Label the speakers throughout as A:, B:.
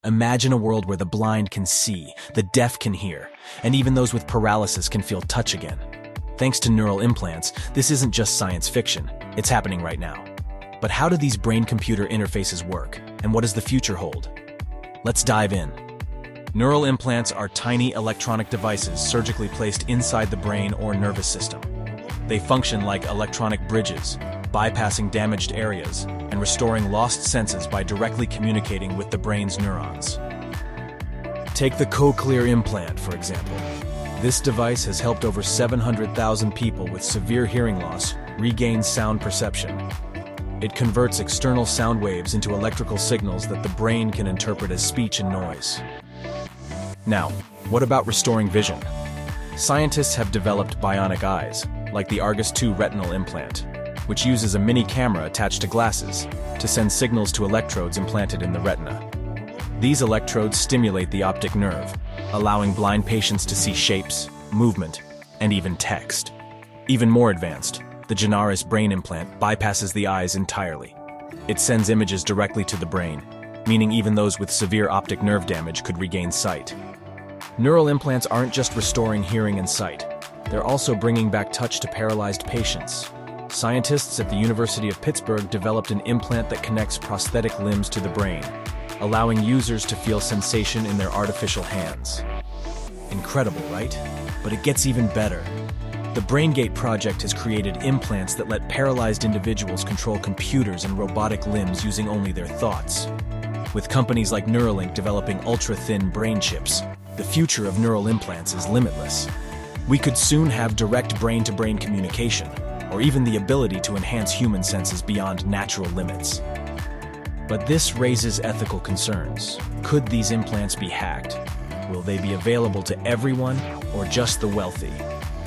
A: Imagine a world where the blind can see, the deaf can hear, and even those with paralysis can feel touch again. Thanks to neural implants, this isn't just science fiction, it's happening right now. But how do these brain-computer interfaces work, and what does the future hold? Let's dive in. Neural implants are tiny electronic devices surgically placed inside the brain or nervous system. They function like electronic bridges, bypassing damaged areas and restoring lost senses by directly communicating with the brain's neurons. Take the Cochlear implant, for example. This device has helped over 700,000 people with severe hearing loss regain sound perception. It converts external sound waves into electrical signals that the brain can interpret as speech and noise. Now, what about restoring vision? Scientists have developed bionic eyes, like the Argus 2 retinal implant, which uses a mini camera attached to glasses to send signals to electrodes implanted in the retina. These electrodes stimulate the optic nerve, allowing blind patients to see shapes, movement, and even text. Even more advanced, the Genaris brain implant bypasses the eyes entirely. It sends images directly to the brain, meaning even those with severe optic nerve damage could regain sight. Neural implants aren't just restoring hearing and sight, they're also bringing back touch to paralyzed patients. Scientists at the University of Pittsburgh developed an implant that connects prosthetic limbs to the brain, allowing users to feel sensation in their artificial hands. Incredible, right? But it gets even better. The BrainGate project has created implants that let paralyzed individuals control computers and robotic limbs using only their thoughts. With companies like Neuralink developing ultra-thin brain chips, the future of neural implants is limitless. We could soon have direct brain-to-brain communication, or even the ability to enhance human senses beyond natural limits. But this raises ethical concerns. Could these implants be hacked? Will they be available to everyone, or just the wealthy?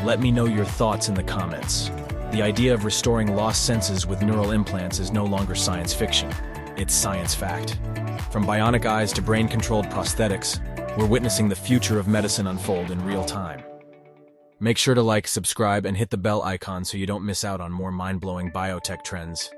A: Let me know your thoughts in the comments. The idea of restoring lost senses with neural implants is no longer science fiction. It's science fact. From bionic eyes to brain-controlled prosthetics, we're witnessing the future of medicine unfold in real time. Make sure to like, subscribe, and hit the bell icon so you don't miss out on more mind-blowing biotech trends.